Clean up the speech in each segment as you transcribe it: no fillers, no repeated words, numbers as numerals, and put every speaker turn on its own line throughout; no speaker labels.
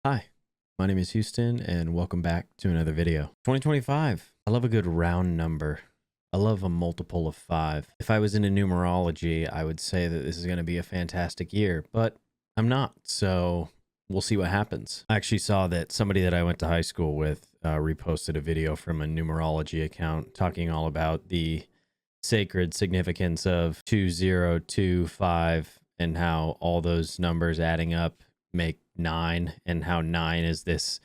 Hi, my name is Houston and welcome back to another video. 2025. I love a good round number. I love a multiple of 5. If I was into numerology, I would say that this is going to be a fantastic year, but I'm not. So we'll see what happens. I actually saw that somebody that I went to high school with reposted a video from a numerology account talking all about the sacred significance of 2025 and how all those numbers adding up make 9, and how 9 is this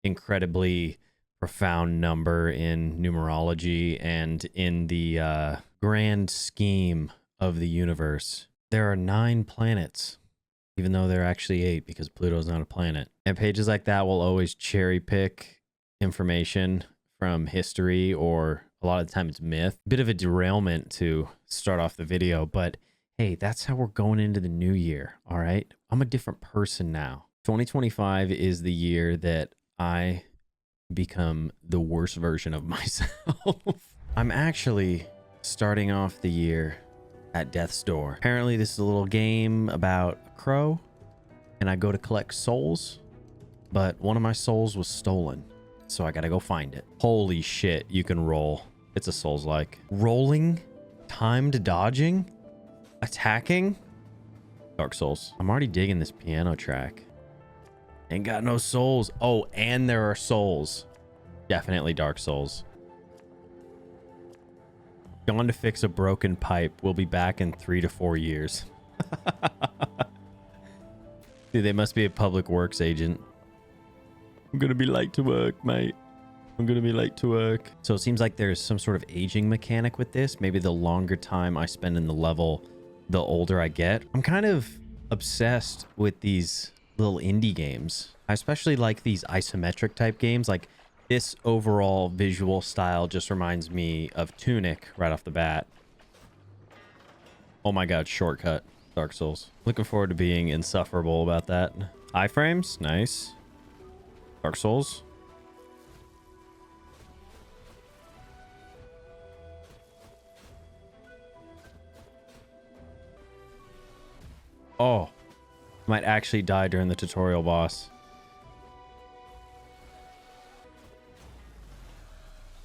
incredibly profound number in numerology and in the grand scheme of the universe. There are 9 planets, even though there are actually 8 because Pluto's not a planet. And pages like that will always cherry pick information from history, or a lot of the time it's myth. Bit of a derailment to start off the video, but hey, that's how we're going into the new year, all right? I'm a different person now. 2025 is the year that I become the worst version of myself. I'm actually starting off the year at death's door. Apparently this is a little game about a crow, and I go to collect souls, but one of my souls was stolen, so I gotta go find it. Holy shit, you can roll. It's a Souls-like. Rolling, timed dodging, attacking. Dark Souls. I'm already digging this piano track. Ain't got no souls. Oh, and there are souls. Definitely Dark Souls. Gone to fix a broken pipe. We'll be back in 3 to 4 years. Dude, they must be a public works agent. I'm gonna be late to work, mate. I'm gonna be late to work. So it seems like there's some sort of aging mechanic with this. Maybe the longer time I spend in the level, the older I get. I'm kind of obsessed with these little indie games. I especially like these isometric type games. Like this overall visual style just reminds me of Tunic right off the bat. Oh my god, shortcut. Dark Souls. Looking forward to being insufferable about that. Iframes, nice. Dark Souls. Oh, might actually die during the tutorial boss.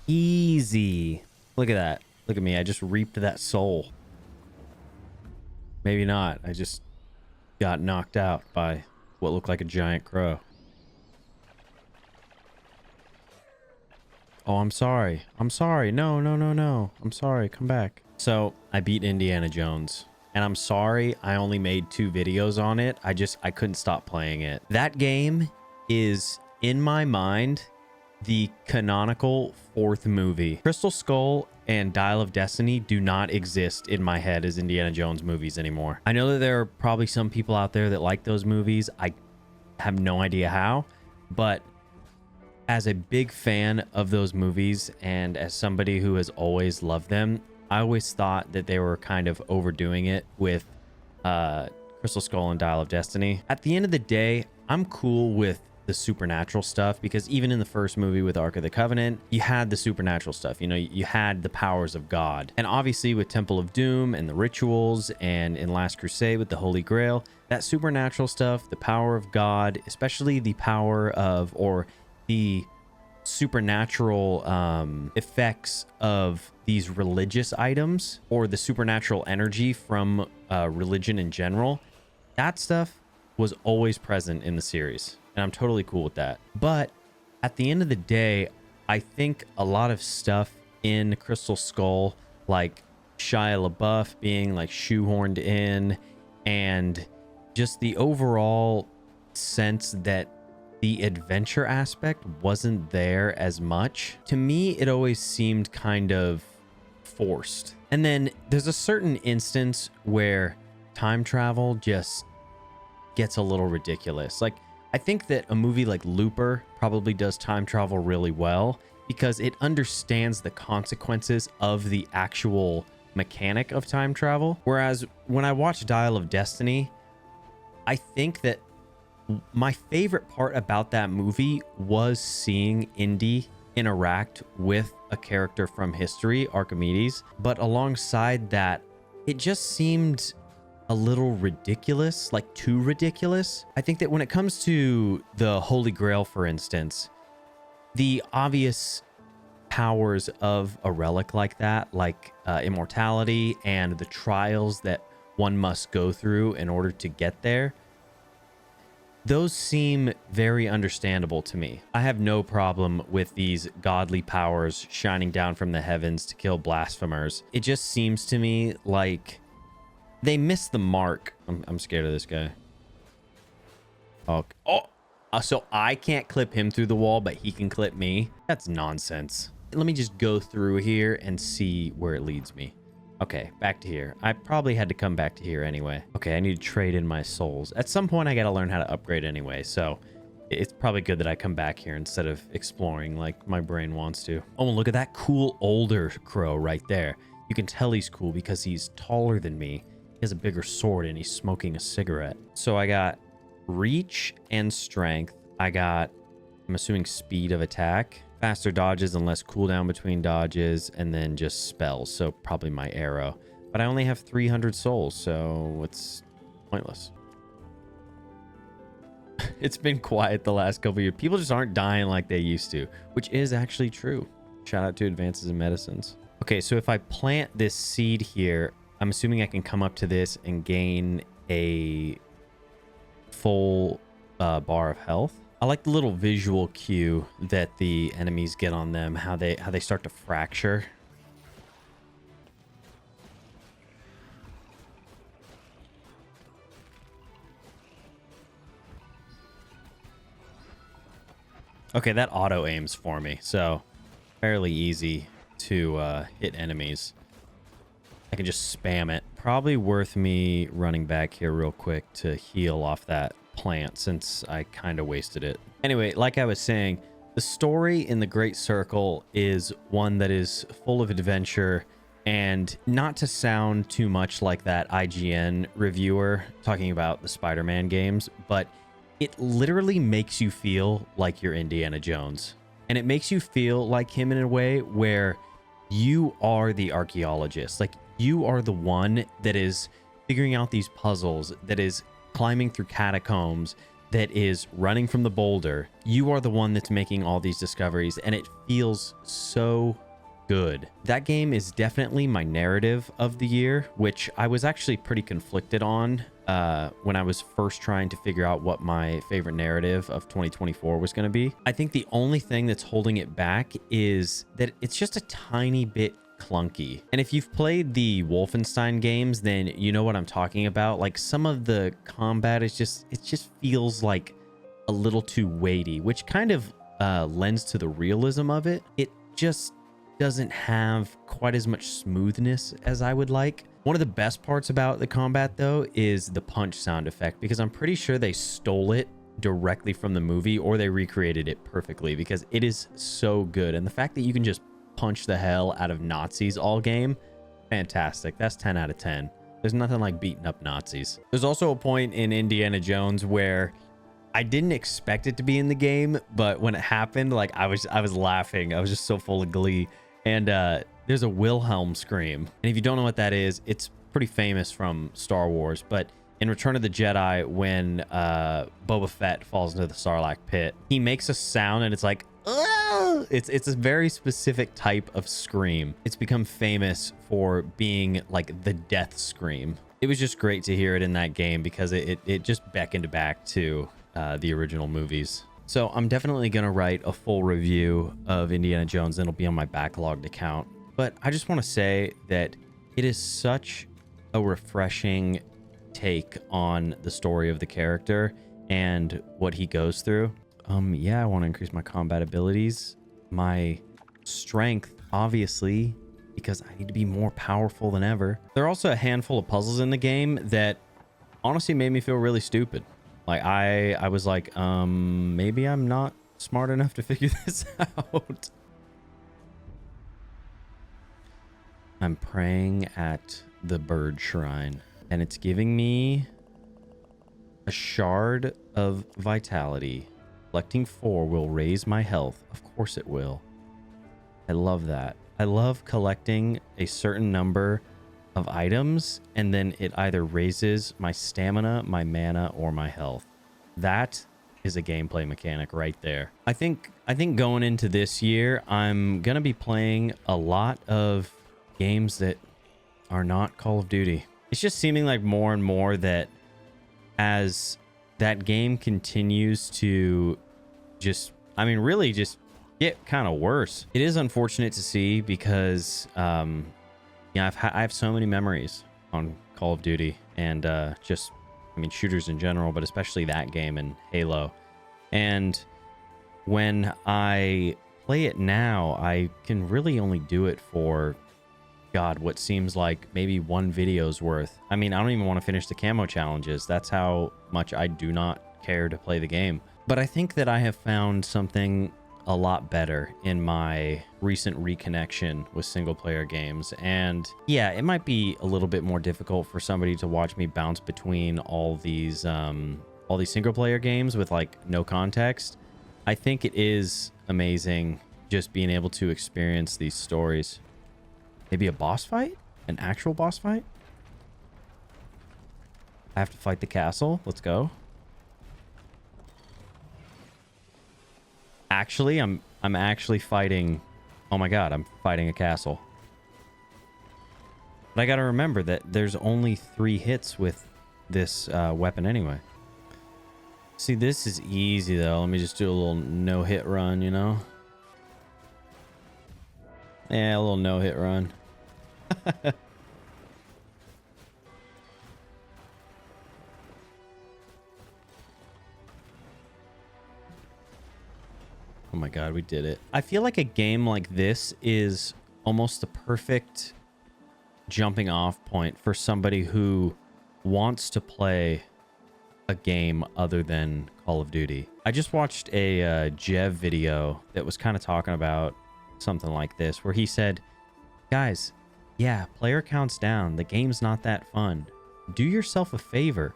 Easy. Look at that. Look at me. I just reaped that soul. Maybe not. I just got knocked out by what looked like a giant crow. Oh, I'm sorry. I'm sorry. No, no, no, no. I'm sorry. Come back. So I beat Indiana Jones. And I'm sorry I only made 2 videos on it. I couldn't stop playing it. That game is, in my mind, the canonical 4th movie. Crystal Skull and Dial of Destiny do not exist in my head as Indiana Jones movies anymore. I know that there are probably some people out there that like those movies. I have no idea how, but as a big fan of those movies and as somebody who has always loved them, I always thought that they were kind of overdoing it with Crystal Skull and Dial of Destiny. At the end of the day, I'm cool with the supernatural stuff, because even in the first movie with Ark of the Covenant, you had the supernatural stuff. You know, you had the powers of God. And obviously with Temple of Doom and the rituals, and in Last Crusade with the Holy Grail, that supernatural stuff, the power of God, especially the power of, or the supernatural effects of these religious items, or the supernatural energy from religion in general, that stuff was always present in the series, and I'm totally cool with that. But at the end of the day, I think a lot of stuff in Crystal Skull, like Shia LaBeouf being like shoehorned in, and just the overall sense that the adventure aspect wasn't there as much. To me, it always seemed kind of forced. And then there's a certain instance where time travel just gets a little ridiculous. Like, I think that a movie like Looper probably does time travel really well, because it understands the consequences of the actual mechanic of time travel. Whereas when I watch Dial of Destiny, I think that my favorite part about that movie was seeing Indy interact with a character from history, Archimedes. But alongside that, it just seemed a little ridiculous, like too ridiculous. I think that when it comes to the Holy Grail, for instance, the obvious powers of a relic like that, like immortality and the trials that one must go through in order to get there, those seem very understandable to me. I have no problem with these godly powers shining down from the heavens to kill blasphemers. It just seems to me like they missed the mark. I'm scared of this guy. So I can't clip him through the wall, but he can clip me. That's nonsense. Let me just go through here and see where it leads me. Okay, back to here. I probably had to come back to here anyway. Okay, I need to trade in my souls. At some point, I got to learn how to upgrade anyway, so it's probably good that I come back here instead of exploring like my brain wants to. Oh, look at that cool older crow right there. You can tell he's cool because he's taller than me. He has a bigger sword and he's smoking a cigarette. So I got reach and strength. I got, I'm assuming, speed of attack, faster dodges and less cooldown between dodges, and then just spells. So probably my arrow. But I only have 300 souls, so it's pointless. It's been quiet the last couple of years. People just aren't dying like they used to, which is actually true. Shout out to Advances in Medicines. Okay, so if I plant this seed here, I'm assuming I can come up to this and gain a full bar of health. I like the little visual cue that the enemies get on them, how they start to fracture. Okay, that auto aims for me, so fairly easy to hit enemies. I can just spam it. Probably worth me running back here real quick to heal off that plant since I kind of wasted it. Anyway, like I was saying, the story in the Great Circle is one that is full of adventure, and not to sound too much like that IGN reviewer talking about the Spider-Man games, but it literally makes you feel like you're Indiana Jones. And it makes you feel like him in a way where you are the archaeologist. Like, you are the one that is figuring out these puzzles, that is climbing through catacombs, that is running from the boulder. You are the one that's making all these discoveries, and it feels so good. That game is definitely my narrative of the year, which I was actually pretty conflicted on when I was first trying to figure out what my favorite narrative of 2024 was going to be. I think the only thing that's holding it back is that it's just a tiny bit clunky. And if you've played the Wolfenstein games, then you know what I'm talking about. Like, some of the combat is just, it just feels like a little too weighty, which kind of lends to the realism of it. It just doesn't have quite as much smoothness as I would like. One of the best parts about the combat, though, is the punch sound effect, because I'm pretty sure they stole it directly from the movie, or they recreated it perfectly, because it is so good. And the fact that you can just punch the hell out of Nazis all game, fantastic. That's 10 out of 10. There's nothing like beating up Nazis. There's also a point in Indiana Jones where I didn't expect it to be in the game, but when it happened, like, I was laughing. I was just so full of glee. And there's a Wilhelm scream. And if you don't know what that is, it's pretty famous from Star Wars. But in Return of the Jedi, when Boba Fett falls into the Sarlacc pit, he makes a sound, and it's like, "Ugh!" It's a very specific type of scream. It's become famous for being like the death scream. It was just great to hear it in that game, because it just beckoned back to the original movies. So I'm definitely going to write a full review of Indiana Jones, and it'll be on my backlogged account. But I just want to say that it is such a refreshing take on the story of the character and what he goes through. Yeah, I want to increase my combat abilities, my strength, obviously, because I need to be more powerful than ever. There are also a handful of puzzles in the game that honestly made me feel really stupid. Like, I was like, maybe I'm not smart enough to figure this out. I'm praying at the bird shrine, and it's giving me a shard of vitality. Collecting 4 will raise my health. Of course it will. I love that. I love collecting a certain number of items, and then it either raises my stamina, my mana, or my health. That is a gameplay mechanic right there. I think going into this year, I'm gonna be playing a lot of games that are not Call of Duty. It's just seeming like more and more that as that game continues to just, I mean, really just get kind of worse. It is unfortunate to see because, yeah, I have so many memories on Call of Duty and just, I mean, shooters in general, but especially that game and Halo. And when I play it now, I can really only do it for, God, what seems like maybe one video's worth. I mean, I don't even want to finish the camo challenges. That's how much I do not care to play the game. But I think that I have found something a lot better in my recent reconnection with single player games. And yeah, it might be a little bit more difficult for somebody to watch me bounce between all these single player games with like no context. I think it is amazing just being able to experience these stories. Maybe a boss fight? An actual boss fight? I have to fight the castle. Let's go. Actually, I'm actually fighting. Oh my god, I'm fighting a castle. But I gotta remember that there's only 3 hits with this weapon anyway. See, this is easy though. Let me just do a little no-hit run, you know? Yeah, a little no-hit run. Oh my god, we did it. I feel like a game like this is almost the perfect jumping off point for somebody who wants to play a game other than Call of Duty. I just watched a Jev video that was kind of talking about something like this, where he said, guys, yeah, player count's down. The game's not that fun. Do yourself a favor.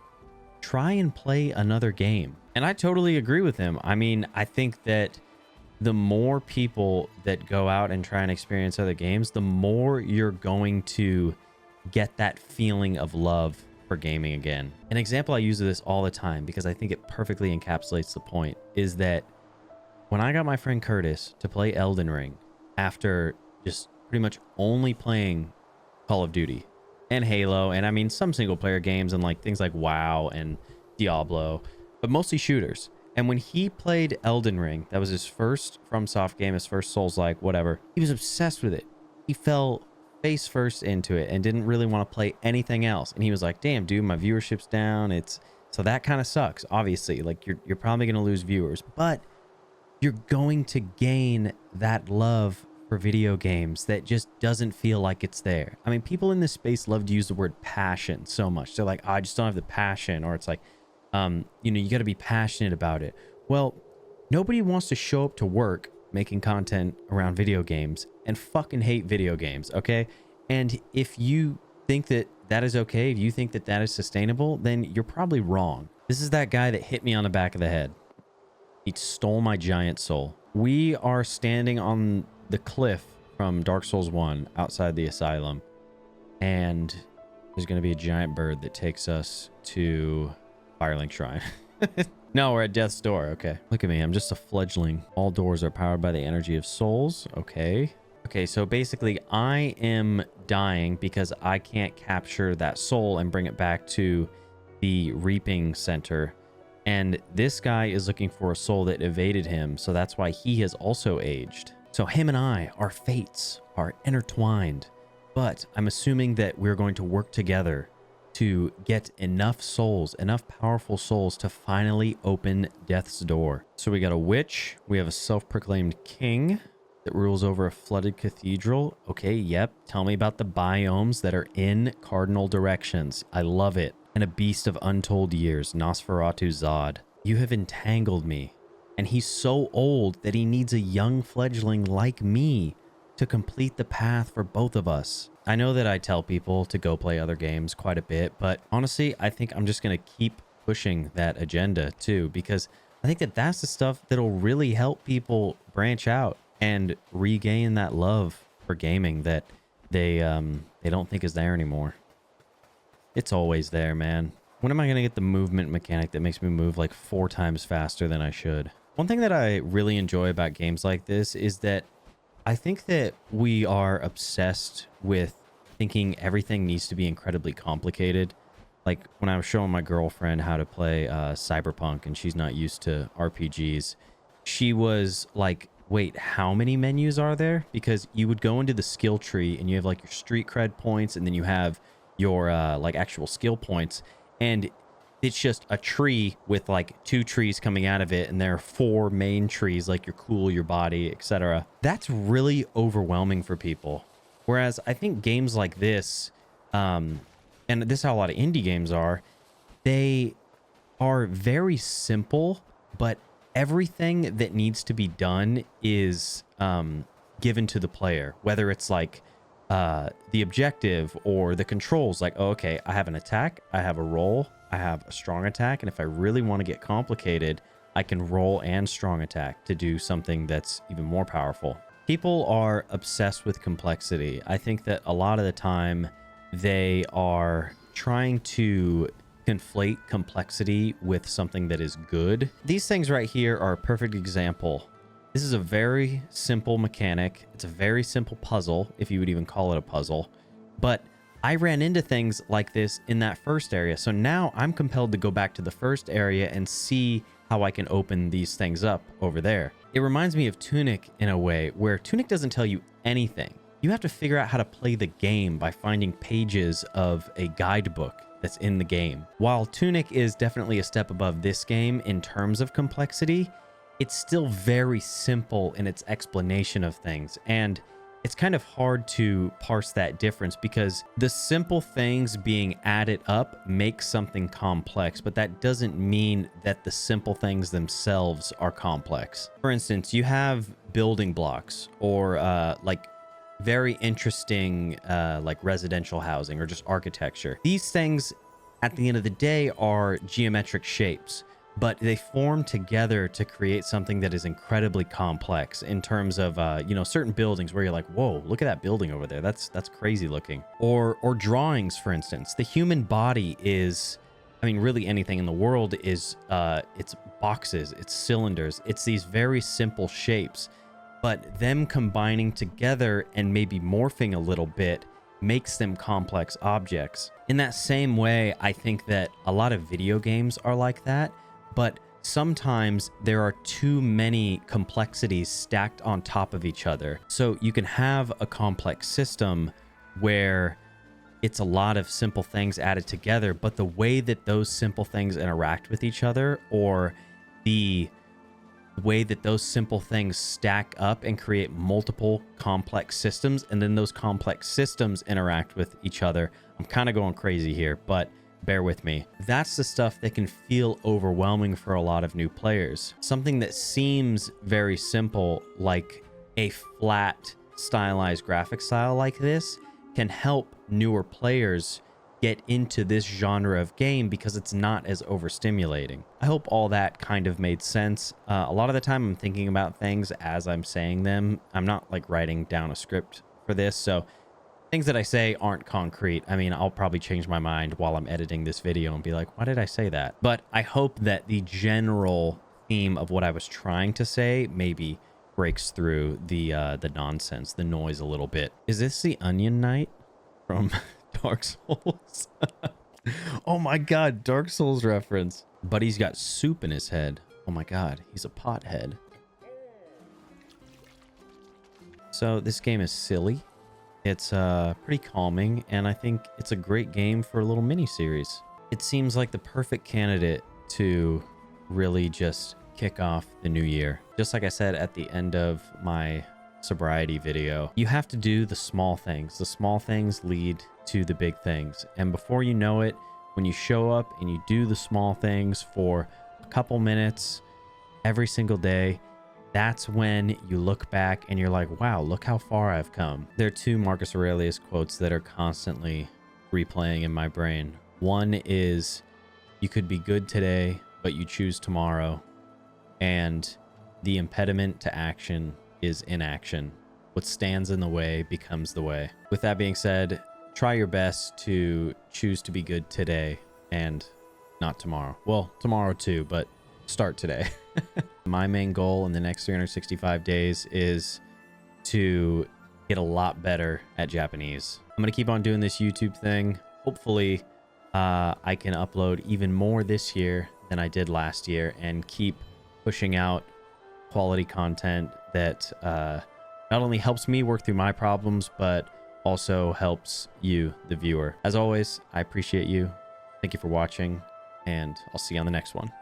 Try and play another game. And I totally agree with him. I mean, I think that the more people that go out and try and experience other games, the more you're going to get that feeling of love for gaming again. An example I use of this all the time, because I think it perfectly encapsulates the point, is that when I got my friend Curtis to play Elden Ring after just pretty much only playing Call of Duty and Halo, and I mean some single player games and like things like WoW and Diablo, but mostly shooters. And when he played Elden Ring, that was his first FromSoft game, his first Souls-like, whatever, he was obsessed with it. He fell face first into it and didn't really want to play anything else. And he was like, damn, dude, my viewership's down. So that kind of sucks, obviously. Like, you're probably going to lose viewers, but you're going to gain that love for video games that just doesn't feel like it's there. I mean, people in this space love to use the word passion so much. They're like, oh, I just don't have the passion. Or it's like, you know, you got to be passionate about it. Well, nobody wants to show up to work making content around video games and fucking hate video games, okay? And if you think that that is okay, if you think that that is sustainable, then you're probably wrong. This is that guy that hit me on the back of the head. He stole my giant soul. We are standing on the cliff from Dark Souls 1 outside the asylum, and there's going to be a giant bird that takes us to Firelink Shrine. No, we're at death's door. Okay. Look at me. I'm just a fledgling. All doors are powered by the energy of souls. Okay. Okay, so basically I am dying because I can't capture that soul and bring it back to the reaping center. And this guy is looking for a soul that evaded him, so that's why he has also aged. So him and I, our fates are intertwined. But I'm assuming that we're going to work together to get enough souls, enough powerful souls to finally open death's door. So we got a witch. We have a self-proclaimed king that rules over a flooded cathedral. Okay, yep. Tell me about the biomes that are in cardinal directions. I love it. And a beast of untold years, Nosferatu Zod. You have entangled me. And he's so old that he needs a young fledgling like me to complete the path for both of us. I know that I tell people to go play other games quite a bit, but honestly, I think I'm just going to keep pushing that agenda too, because I think that that's the stuff that'll really help people branch out and regain that love for gaming that they don't think is there anymore. It's always there, man. When am I gonna get the movement mechanic that makes me move like 4 times faster than I should? One thing that I really enjoy about games like this is that I think that we are obsessed with thinking everything needs to be incredibly complicated. Like when I was showing my girlfriend how to play Cyberpunk and she's not used to RPGs, she was like, wait, how many menus are there? Because you would go into the skill tree and you have like your street cred points, and then you have your like actual skill points, and it's just a tree with like 2 trees coming out of it, and there are 4 main trees like your cool, your body, etc. That's really overwhelming for people. Whereas I think games like this, and this is how a lot of indie games are, they are very simple, but everything that needs to be done is given to the player, whether it's like the objective or the controls. Like, oh, okay, I have an attack, I have a roll, I have a strong attack, and if I really want to get complicated, I can roll and strong attack to do something that's even more powerful. People are obsessed with complexity. I think that a lot of the time they are trying to conflate complexity with something that is good. These things right here are a perfect example. This is a very simple mechanic. It's a very simple puzzle, if you would even call it a puzzle. But I ran into things like this in that first area. So now I'm compelled to go back to the first area and see how I can open these things up over there. It reminds me of Tunic in a way, where Tunic doesn't tell you anything. You have to figure out how to play the game by finding pages of a guidebook that's in the game. While Tunic is definitely a step above this game in terms of complexity, it's still very simple in its explanation of things. And it's kind of hard to parse that difference, because the simple things being added up make something complex, but that doesn't mean that the simple things themselves are complex. For instance, you have building blocks or like very interesting like residential housing or just architecture. These things at the end of the day are geometric shapes, but they form together to create something that is incredibly complex in terms of you know, certain buildings where you're like, whoa, look at that building over there, that's crazy looking. Or drawings, for instance. The human body is, I mean, really anything in the world is it's boxes, it's cylinders, it's these very simple shapes, but them combining together and maybe morphing a little bit makes them complex objects. In that same way, I think that a lot of video games are like that, but sometimes there are too many complexities stacked on top of each other. So you can have a complex system where it's a lot of simple things added together, but the way that those simple things interact with each other, or the way that those simple things stack up and create multiple complex systems, and then those complex systems interact with each other. I'm kind of going crazy here, but bear with me. That's the stuff that can feel overwhelming for a lot of new players. Something that seems very simple, like a flat stylized graphic style like this, can help newer players get into this genre of game because it's not as overstimulating. I hope all that kind of made sense. A lot of the time I'm thinking about things as I'm saying them. I'm not like writing down a script for this, so things that I say aren't concrete. I mean, I'll probably change my mind while I'm editing this video and be like, why did I say that? But I hope that the general theme of what I was trying to say maybe breaks through the nonsense, the noise a little bit. Is this the Onion Knight from Dark Souls? Oh my god, Dark Souls reference. Buddy's got soup in his head. Oh my god, he's a pothead. So this game is silly. It's pretty calming, and I think it's a great game for a little mini series. It seems like the perfect candidate to really just kick off the new year. Just like I said at the end of my sobriety video, you have to do the small things. The small things lead to the big things, and before you know it, when you show up and you do the small things for a couple minutes every single day, that's when you look back and you're like, wow, look how far I've come. There are 2 Marcus Aurelius quotes that are constantly replaying in my brain. One is, you could be good today, but you choose tomorrow. And the impediment to action is inaction. what stands in the way becomes the way. With that being said, try your best to choose to be good today and not tomorrow. Well, tomorrow too, but start today. My main goal in the next 365 days is to get a lot better at Japanese. I'm going to keep on doing this YouTube thing. Hopefully, I can upload even more this year than I did last year and keep pushing out quality content that not only helps me work through my problems, but also helps you, the viewer. As always, I appreciate you. Thank you for watching, and I'll see you on the next one.